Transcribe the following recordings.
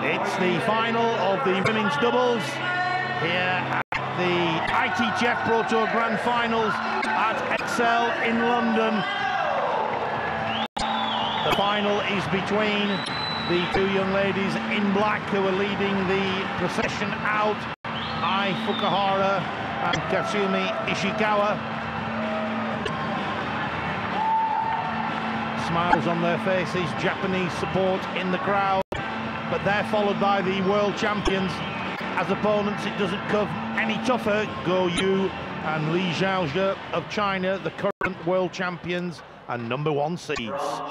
It's the final of the women's doubles here at the ITGF Pro Tour Grand Finals at Excel in London. The final is between the two young ladies in black who are leading the procession out, Ai Fukuhara and Kasumi Ishikawa. Smiles on their faces, Japanese support in the crowd. But they're followed by the world champions. As opponents, it doesn't come any tougher. Guo Yue and Xiaoxia of China, the current world champions and #1 seeds.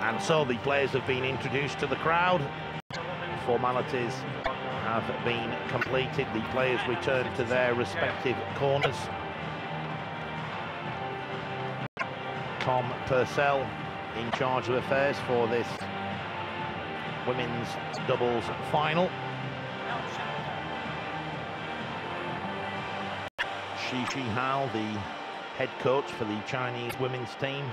And so the players have been introduced to the crowd. Formalities have been completed. The players return to their respective corners. Tom Purcell in charge of affairs for this women's doubles final. Shi Hao, the head coach for the Chinese women's team.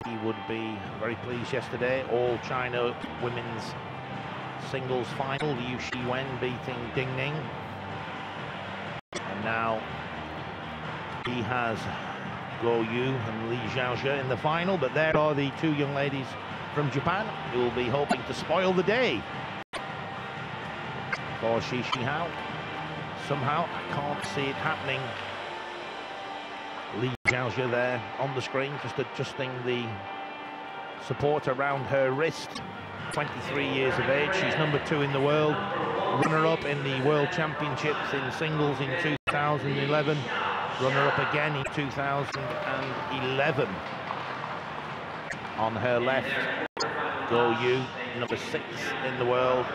He would be very pleased yesterday. All China women's singles final, Liu Shiwen beating Ding Ning. And now he has Guo Yue and Li Xiaoxia in the final, but there are the two young ladies from Japan who will be hoping to spoil the day for Shi Hao. Somehow, I can't see it happening. Li Xiaoxia there on the screen, just adjusting the support around her wrist. 23 years of age, she's #2 in the world, runner-up in the World Championships in singles in 2011, runner-up again in 2011. On her left, Guo Yue, #6 in the world,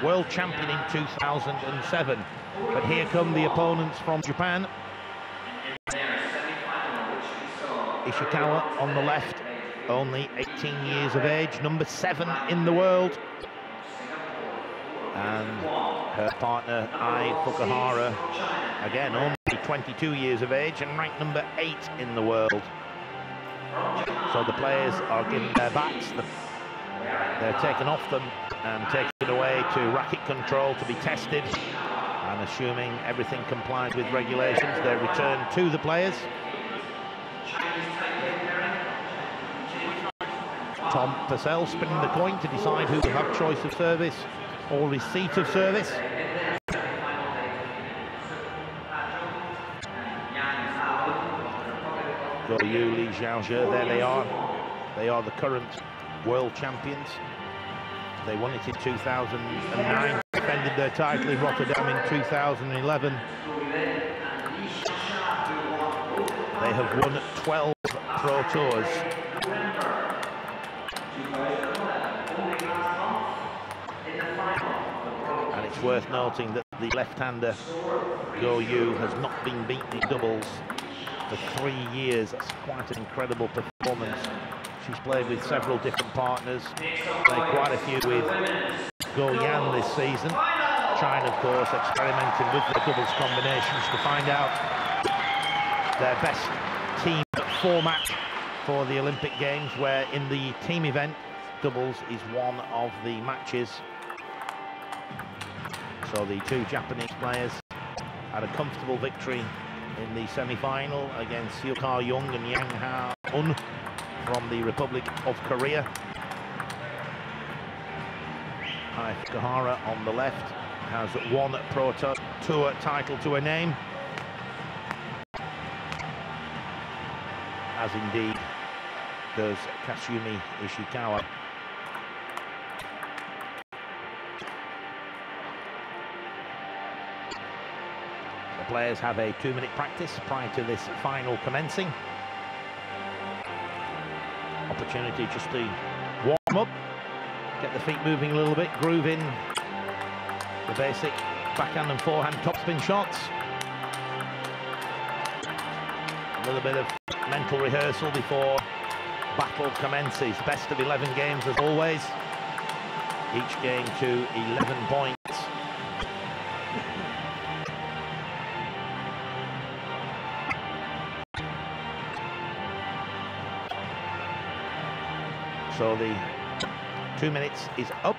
world champion in 2007. But here come the opponents from Japan. Ishikawa on the left, only 18 years of age, #7 in the world. And her partner, Ai Fukuhara, again, only 22 years of age and ranked #8 in the world. So the players are given their bats, they're taken off them and taken away to racket control to be tested. And assuming everything complies with regulations, they return to the players. Tom Purcell spinning the coin to decide who will have choice of service or receipt of service. Guo Yue, Li Xiaoxia, there they are. They are the current world champions. They won it in 2009, defended their title in Rotterdam in 2011. They have won 12 Pro Tours. And it's worth noting that the left-hander, Guo Yue, has not been beaten in doubles for 3 years. That's quite an incredible performance. She's played with several different partners, played quite a few with Guo Yan this season. China, of course, experimenting with the doubles combinations to find out their best team format for the Olympic Games, where in the team event, doubles is one of the matches. So the two Japanese players had a comfortable victory in the semi-final against Seok Young and Yang Ha-un from the Republic of Korea. Fukuhara on the left has one Pro Tour title to her name, as indeed does Kasumi Ishikawa. The players have a 2-minute practice prior to this final commencing. Opportunity just to warm up, get the feet moving a little bit, groove in the basic backhand and forehand topspin shots. A little bit of mental rehearsal before battle commences. Best of 11 games as always. Each game to 11 points. So the 2 minutes is up.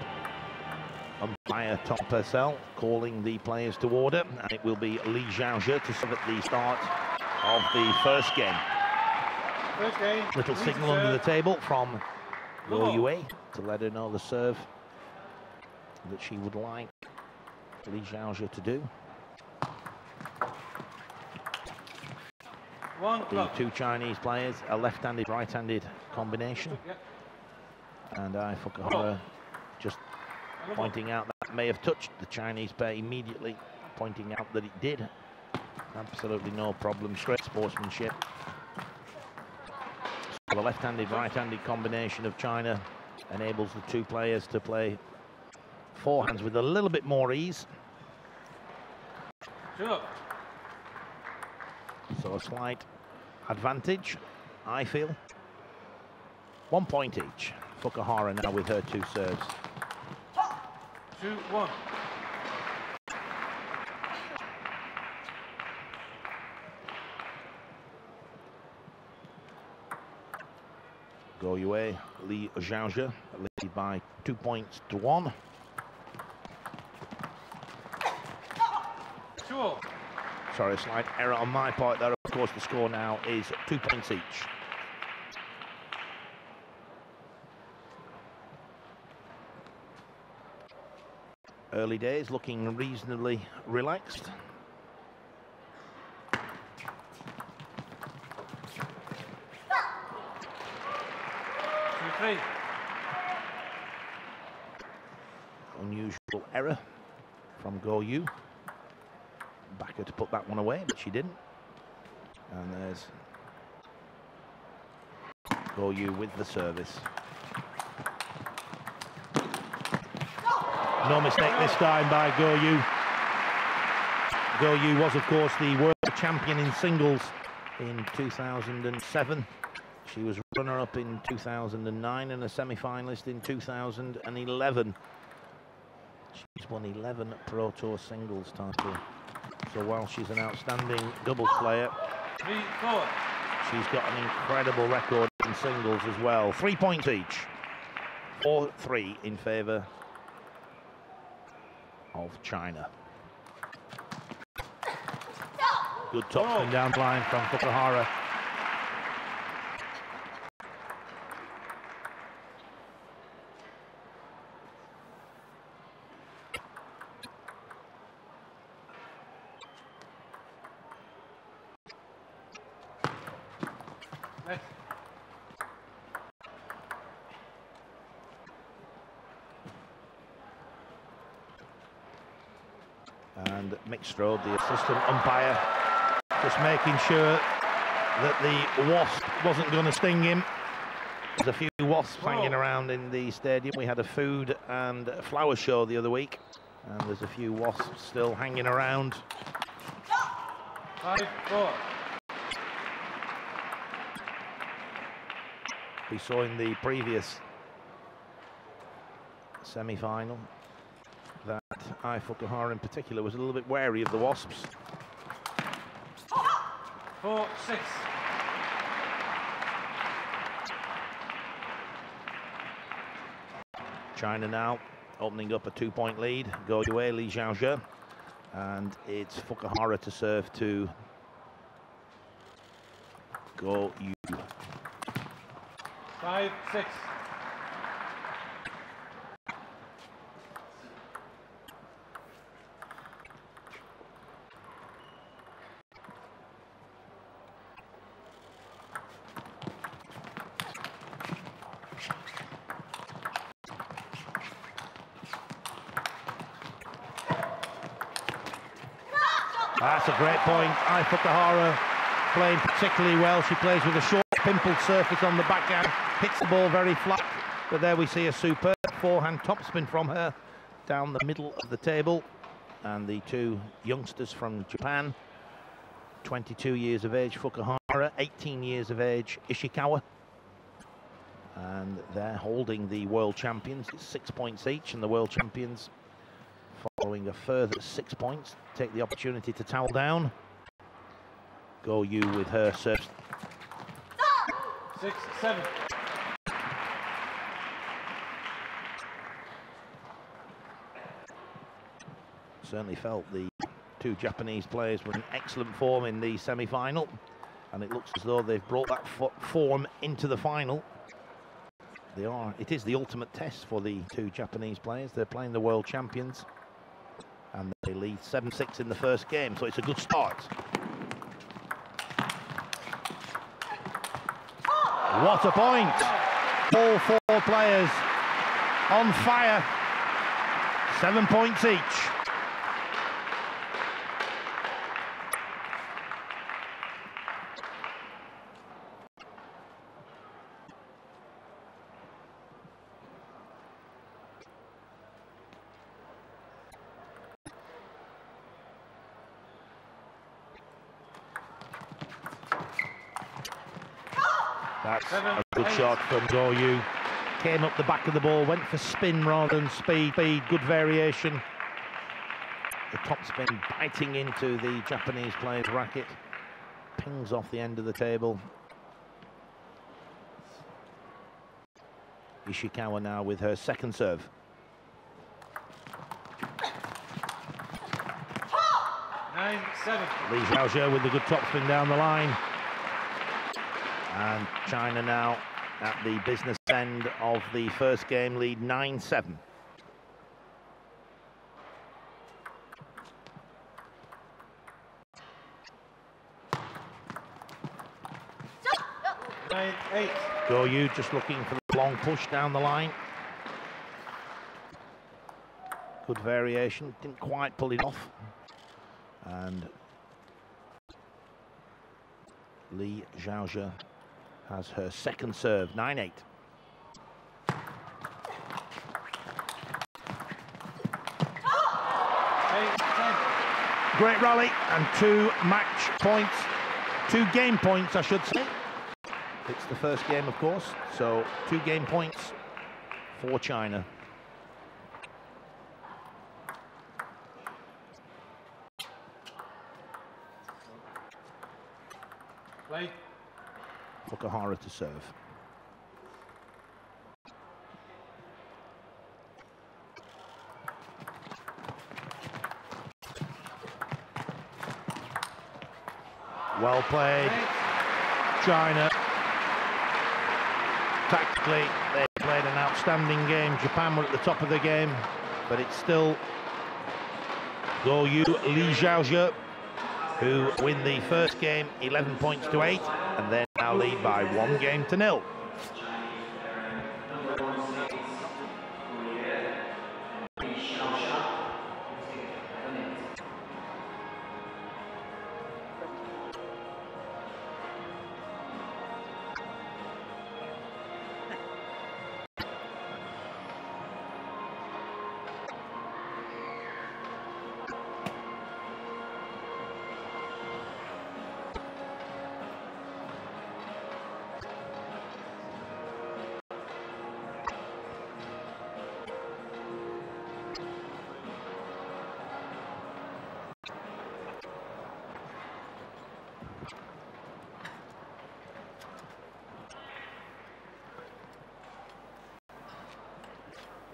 Umpire Tom Purcell calling the players to order, and it will be Li Xiaoxia to serve at the start of the first game. Little signal under the table from Guo Yue to let her know the serve that she would like Li Xiaoxia to do. The two Chinese players, a left-handed, right-handed combination. And Fukuhara just pointing out that may have touched the Chinese pair immediately, pointing out that it did. Absolutely no problem, great sportsmanship. So the left-handed, right-handed combination of China enables the two players to play forehands with a little bit more ease. Sure. So a slight advantage, I feel. 1 point each. Fukuhara now with her two serves. 2-1. Guo Yue, Li Xiaoxia lead by 2 points to 1. Sure. Sorry, a slight error on my part there. Of course, the score now is 2 points each. Early days looking reasonably relaxed. Unusual error from Guo Yue. Backer to put that one away, but she didn't. And there's Guo Yue with the service. No mistake this time by Guo Yue. Guo Yue was, of course, the world champion in singles in 2007. She was runner-up in 2009 and a semi-finalist in 2011. She's won 11 Pro Tour singles titles. So while she's an outstanding doubles player, she's got an incredible record in singles as well. 3 points each. 4-3 in favour of China. Good topspin down the line from Fukuhara. And Mick Strode, the assistant umpire, just making sure that the wasp wasn't going to sting him. There's a few wasps hanging around in the stadium. We had a food and flower show the other week, And there's a few wasps still hanging around. 5-4. We saw in the previous semi-final that Fukuhara in particular was a little bit wary of the wasps. 4-6. China now opening up a 2-point lead. Guo Yue, Xiaoxia, and it's Fukuhara to serve to Guo Yue. 5-6. That's a great point. Fukuhara playing particularly well. She plays with a short pimpled surface on the backhand, hits the ball very flat, but there we see a superb forehand topspin from her down the middle of the table. And the two youngsters from Japan, 22 years of age Fukuhara, 18 years of age Ishikawa, and they're holding the world champions. It's 6 points each, and the world champions, following a further 6 points, take the opportunity to towel down. Guo Yue with her serve. 6-7. Certainly felt the two Japanese players were in excellent form in the semi-final, and it looks as though they've brought that form into the final. It is the ultimate test for the two Japanese players. They're playing the world champions, and they lead 7-6 in the first game, so it's a good start. What a point! All four players on fire. 7 points each. That's a good shot from Guo Yue. Came up the back of the ball, went for spin rather than speed. Good variation. The top spin biting into the Japanese player's racket. Pings off the end of the table. Ishikawa now with her second serve. 9-7. Xiaoxia with the good topspin down the line. And China now at the business end of the first game, lead 9-7. Guo Yue just looking for the long push down the line. Good variation, didn't quite pull it off. And Xiaoxia has her second serve, 9-8. Great rally and 2 match points, 2 game points, I should say. It's the first game, of course, so 2 game points for China. Play. Fukuhara to serve. Well played, China. Tactically, they played an outstanding game. Japan were at the top of the game, but it's still Guo Yue, Xiaoxia, who win the first game 11 points to 8, and then now lead by 1-0.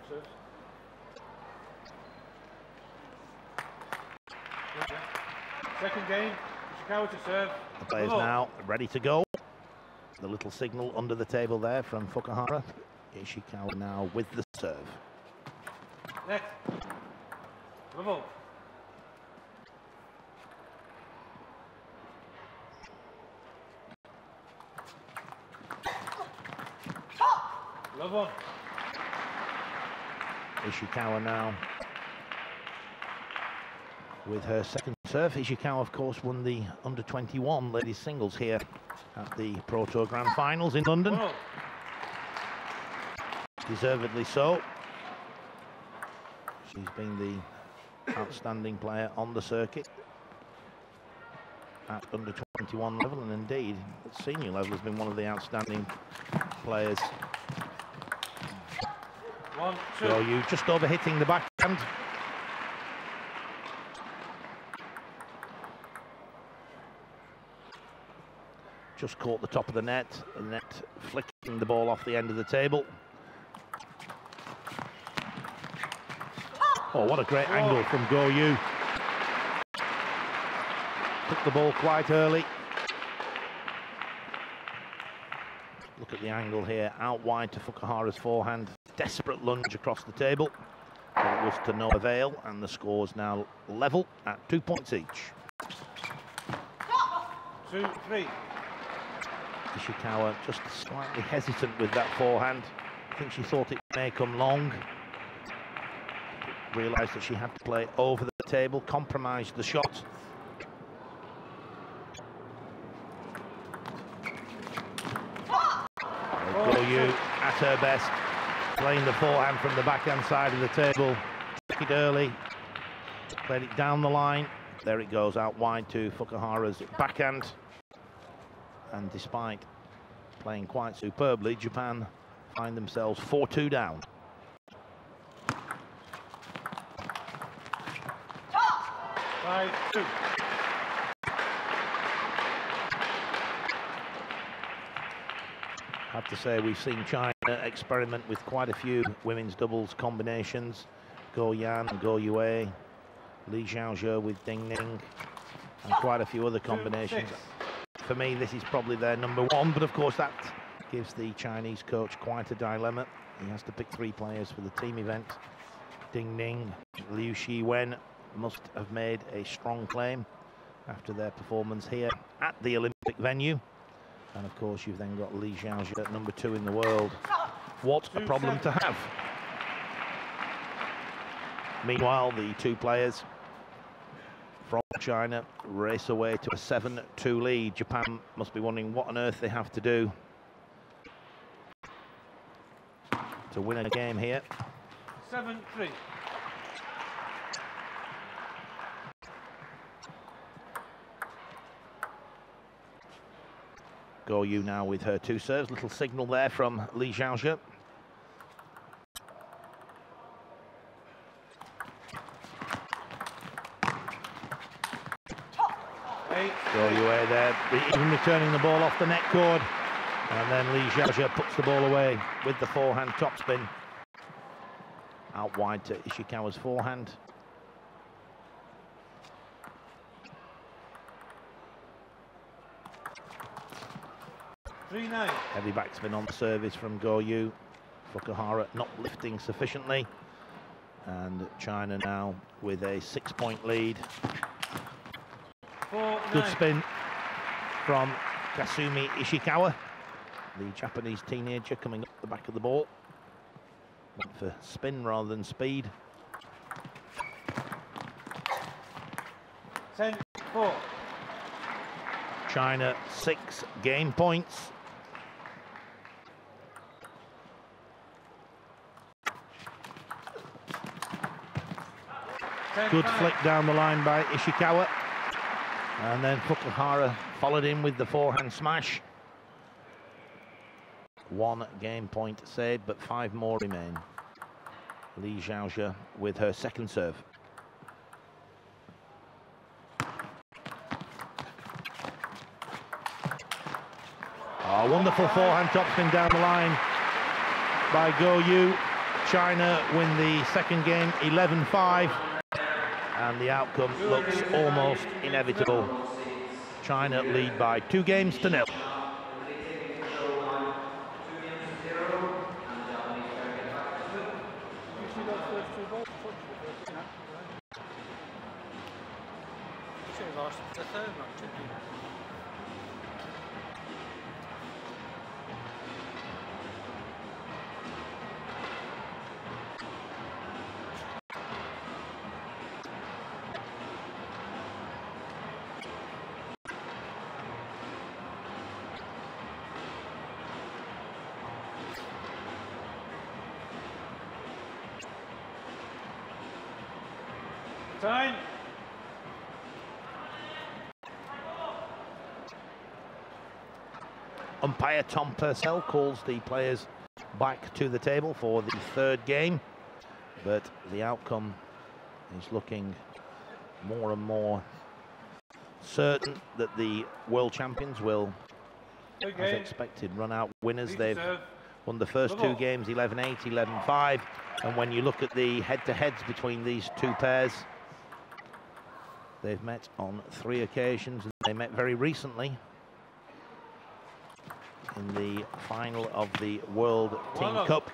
serves. Second game, Ishikawa to serve. The players now ready to go. The little signal under the table there from Fukuhara. Ishikawa now with the serve. Net. Level. Love one. Ishikawa now with her second serve. Ishikawa, of course, won the under-21 ladies singles here at the Pro Tour Grand Finals in London. Whoa. Deservedly so. She's been the outstanding player on the circuit at under-21 level, and indeed at senior level has been one of the outstanding players. 1, 2. So you just over hitting the backhand. Just caught the top of the net flicking the ball off the end of the table. Oh, what a great angle from Guo Yue. Took the ball quite early. Look at the angle here, out wide to Fukuhara's forehand. Desperate lunge across the table, but it was to no avail, and the score's now level at 2 points each. 2, 3. Ishikawa just slightly hesitant with that forehand. I think she thought it may come long. Realised that she had to play over the table, compromised the shot. Guo Yue at her best, playing the forehand from the backhand side of the table. Took it early, played it down the line. There it goes, out wide to Fukuhara's backhand. And despite playing quite superbly, Japan find themselves 4-2 down. Five, 2. I have to say we've seen China experiment with quite a few women's doubles combinations. Guo Yan and Guo Yue, Li Xiaoxia with Ding Ning, and quite a few other combinations. For me, this is probably their number one, but of course that gives the Chinese coach quite a dilemma. He has to pick 3 players for the team event. Ding Ning, Liu Shiwen must have made a strong claim after their performance here at the Olympic venue. And of course, you've then got Li Xiaoxia at number 2 in the world. What a problem to have. Meanwhile, the 2 players from China race away to a 7-2 lead. Japan must be wondering what on earth they have to do to win a game here. 7-3. Guo Yue now with her 2 serves. Little signal there from Li Xiaoxia. Guo Yue there, even returning the ball off the net cord. And then Li Xiaoxia puts the ball away with the forehand topspin. Out wide to Ishikawa's forehand. Heavy backspin on the service from Guo Yue. Fukuhara not lifting sufficiently. And China now with a 6-point lead. 4-9. Good spin from Kasumi Ishikawa, the Japanese teenager coming up the back of the ball. Went for spin rather than speed. 10-4. China 6 game points. Good flick down the line by Ishikawa. And then Fukuhara followed in with the forehand smash. 1 game point saved, but 5 more remain. Li Xiaoxia with her second serve. Oh, wonderful forehand topspin down the line by Guo Yue. China win the second game 11-5, and the outcome looks almost inevitable. China lead by 2-0. Lost the third match, didn't you? Time. Umpire Tom Purcell calls the players back to the table for the third game, but the outcome is looking more and more certain that the world champions will, as expected, run out winners. They've won the first 2 games 11-8, 11-5, and when you look at the head-to-heads between these two pairs, they've met on 3 occasions. They met very recently in the final of the World Team Cup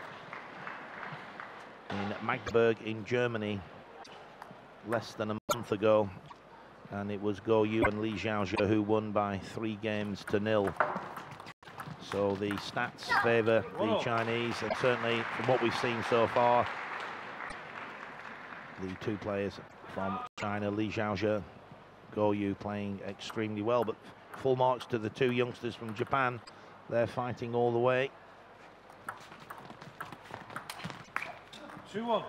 in Magdeburg in Germany less than a month ago, and it was Guo Yue and Xiaoxia who won by 3-0. So the stats favour the Chinese, and certainly from what we've seen so far, the 2 players from China, Xiaoxia, Guo Yue, playing extremely well, but full marks to the 2 youngsters from Japan. They're fighting all the way. 2-1.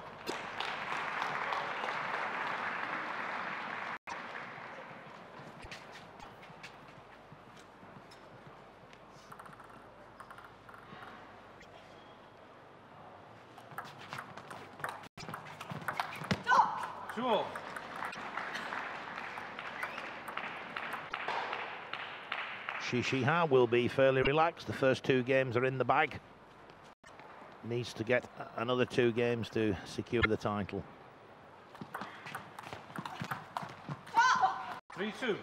Two. Ishikawa will be fairly relaxed. The first 2 games are in the bag. Needs to get another 2 games to secure the title. 3-2.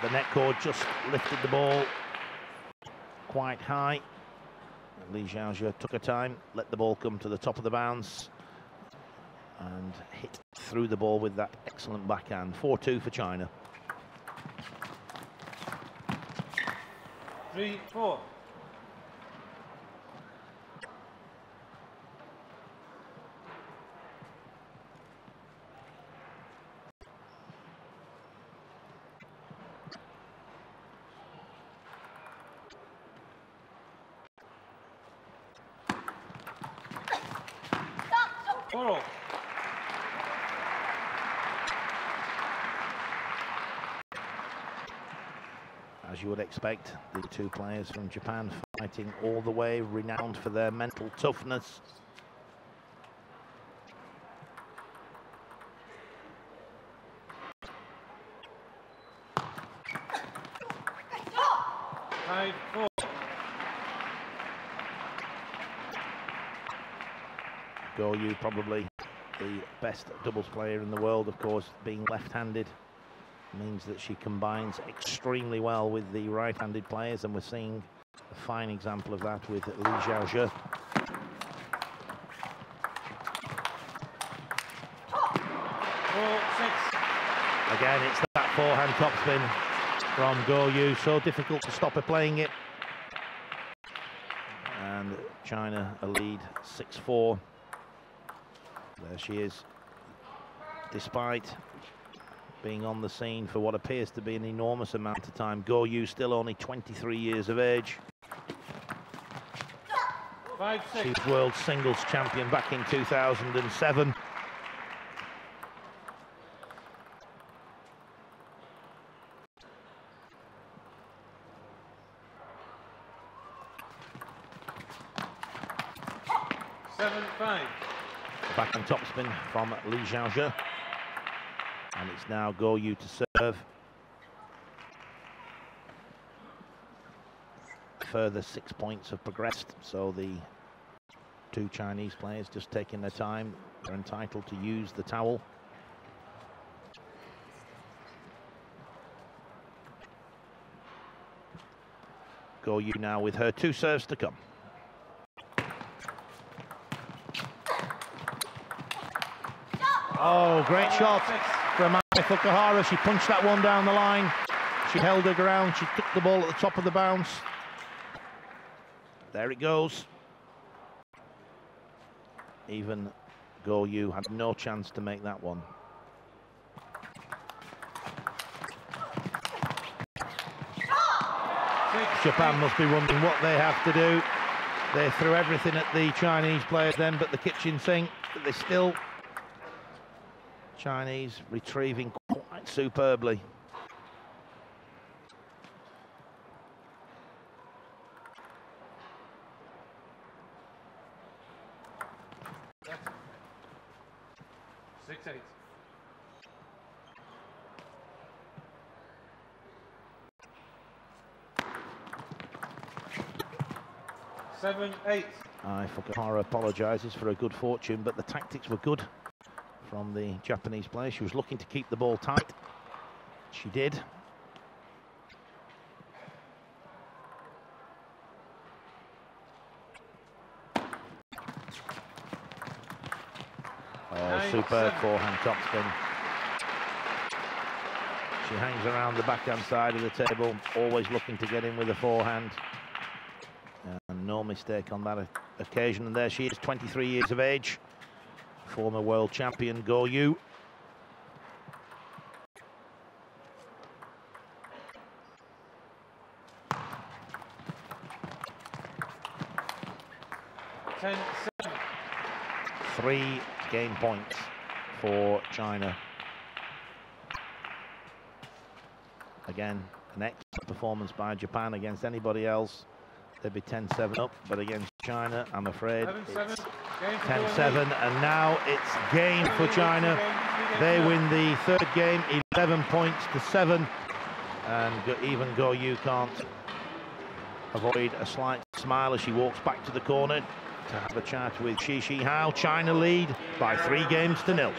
The net cord just lifted the ball quite high. Xiaoxia took her time, let the ball come to the top of the bounce, and hit through the ball with that excellent backhand. 4-2 for China. 3-4. As you would expect, the 2 players from Japan fighting all the way, renowned for their mental toughness. Guo Yue, probably the best doubles player in the world, of course, being left-handed means that she combines extremely well with the right-handed players, and we're seeing a fine example of that with Xiaoxia. Again, it's that forehand topspin from Guo Yue, so difficult to stop her playing it. And China a lead 6-4. There she is, despite being on the scene for what appears to be an enormous amount of time. Guo Yue still only 23 years of age. 5-6. She's world singles champion back in 2007. 7-5. Back on topspin from Xiaoxia. And it's now Guo Yue to serve. Further 6 points have progressed, so the two Chinese players just taking their time. They're entitled to use the towel. Guo Yue now with her two serves to come. Oh, great shot from Fukuhara. She punched that one down the line. She held her ground. She took the ball at the top of the bounce. There it goes. Even Guo Yue had no chance to make that one. Japan must be wondering what they have to do. They threw everything at the Chinese players then, but the kitchen sink, but they still... Chinese retrieving quite superbly. Six, 8. Seven, 8. Fukuhara apologises for her good fortune, but the tactics were good from the Japanese player. She was looking to keep the ball tight. She did. Oh, superb forehand topspin. She hangs around the backhand side of the table, always looking to get in with a forehand. And no mistake on that occasion. And there she is, 23 years of age. Former world champion Guo Yue. Three game points for China. Again, an excellent performance by Japan. Against anybody else, they'd be 10-7 up, but against China, I'm afraid it's 10-7, and now it's game for China. They win the third game, 11 points to 7, and even Guo Yue can't avoid a slight smile as she walks back to the corner to have a chat with Ishikawa. China lead by 3 games to 0.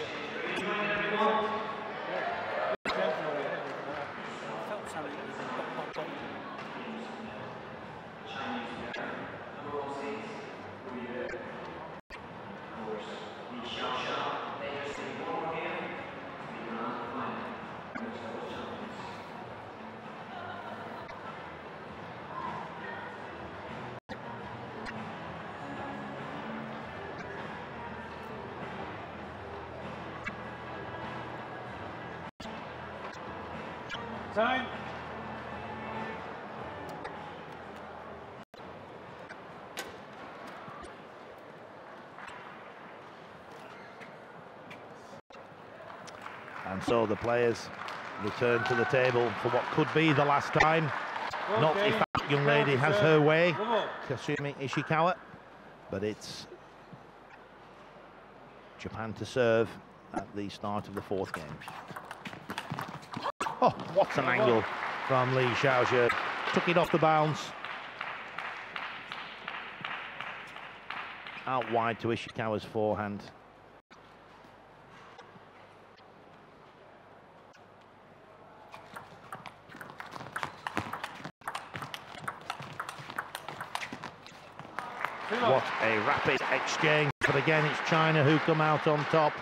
Time. And so the players return to the table for what could be the last time. Not if that young lady has her way, Kasumi Ishikawa, but it's Japan to serve at the start of the 4th game. Oh, what an angle from Xiaoxia. Took it off the bounce. Out wide to Ishikawa's forehand. What a rapid exchange, but again it's China who come out on top.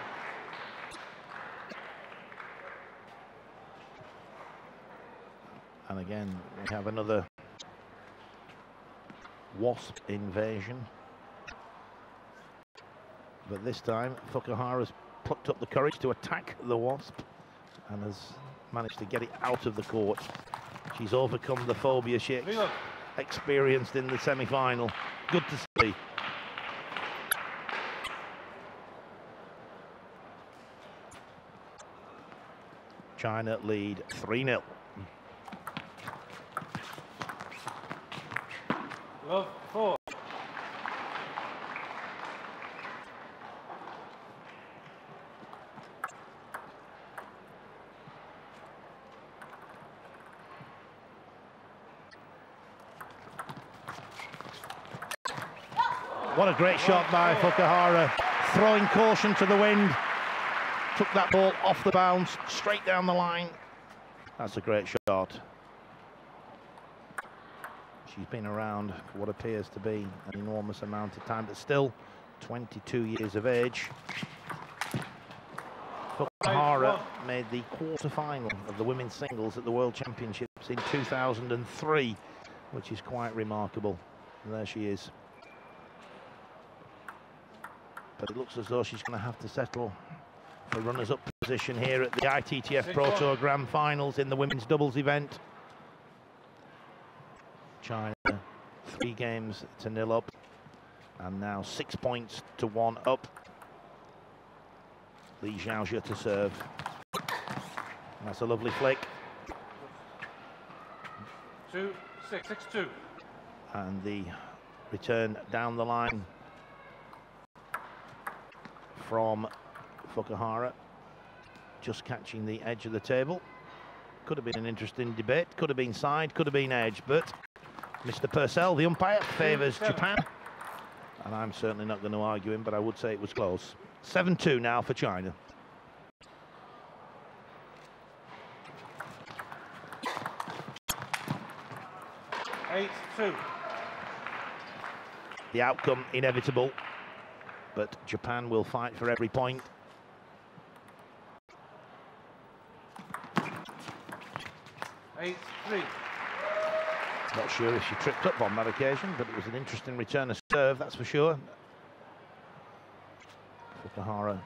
And again, we have another wasp invasion. But this time, Fukuhara's plucked up the courage to attack the wasp and has managed to get it out of the court. She's overcome the phobia she experienced in the semi-final. Good to see. China lead 3-0. Love 4. What a great shot by Fukuhara, throwing caution to the wind. Took that ball off the bounce, straight down the line. That's a great shot. She's been around for what appears to be an enormous amount of time, but still 22 years of age. Fukuhara made the quarter-final of the women's singles at the World Championships in 2003, which is quite remarkable. And there she is. But it looks as though she's going to have to settle for runners-up position here at the ITTF Pro Tour Grand Finals in the women's doubles event. China 3-0 up, and now 6 points to 1 up. Xiaoxia to serve. That's a lovely flick. 2-6, 6-2. And the return down the line from Fukuhara, just catching the edge of the table. Could have been an interesting debate, could have been side, could have been edge, but Mr. Purcell, the umpire, favours Japan, and I'm certainly not going to argue him, but I would say it was close. 7-2 now for China. The outcome inevitable, but Japan will fight for every point. Not sure if she tripped up on that occasion, but it was an interesting return of serve, that's for sure. Fukuhara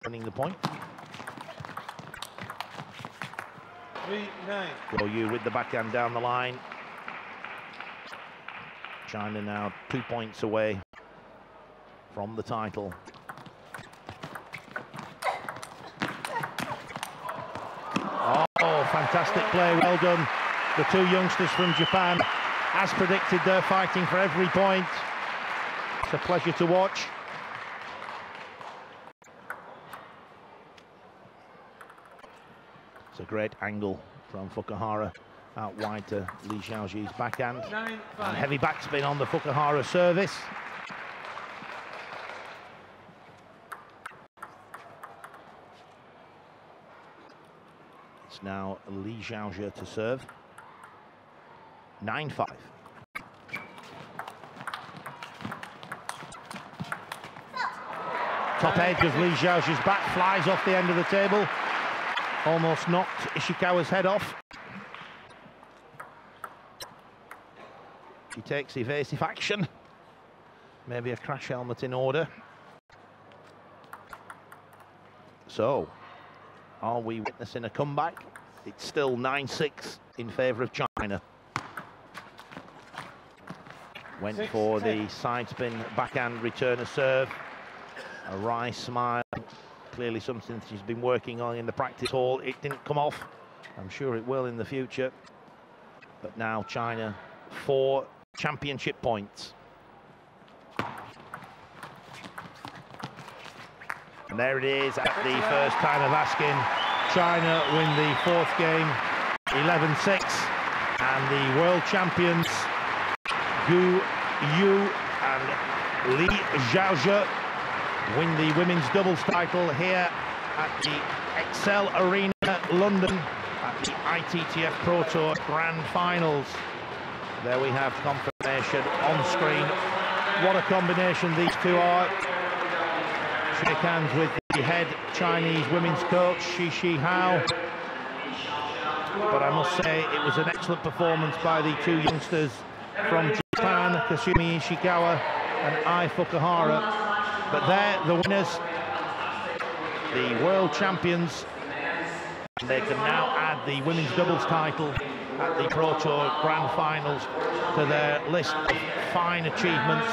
winning the point. 3-9. Guo Yue with the backhand down the line. China now 2 points away from the title. Oh, fantastic play, well done. The two youngsters from Japan, as predicted, they're fighting for every point. It's a pleasure to watch. It's a great angle from Fukuhara out wide to Xiaoxia's backhand. 9-5. And heavy backspin on the Fukuhara service. It's now Xiaoxia to serve. 9-5. Top edge of Xiaoxia's bat flies off the end of the table. Almost knocked Ishikawa's head off. She takes evasive action. Maybe a crash helmet in order. So, are we witnessing a comeback? It's still 9-6 in favour of China. Went for the side spin backhand return of serve. A wry smile. Clearly something she's been working on in the practice hall. It didn't come off. I'm sure it will in the future. But now China 4 championship points. And there it is at the first time of asking. China win the 4th game 11-6, and the world champions Guo Yue and Xiaoxia win the women's doubles title here at the Excel Arena, London, at the ITTF Pro Tour Grand Finals. There we have confirmation on screen. What a combination these two are. Shake hands with the head Chinese women's coach, Shi Hao. But I must say it was an excellent performance by the two youngsters from Japan, Kasumi Ishikawa and Ai Fukuhara. But they're the winners, the world champions. They can now add the women's doubles title at the Pro Tour Grand Finals to their list of fine achievements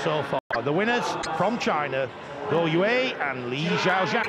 so far. The winners from China, Guo Yue and Xiaoxia.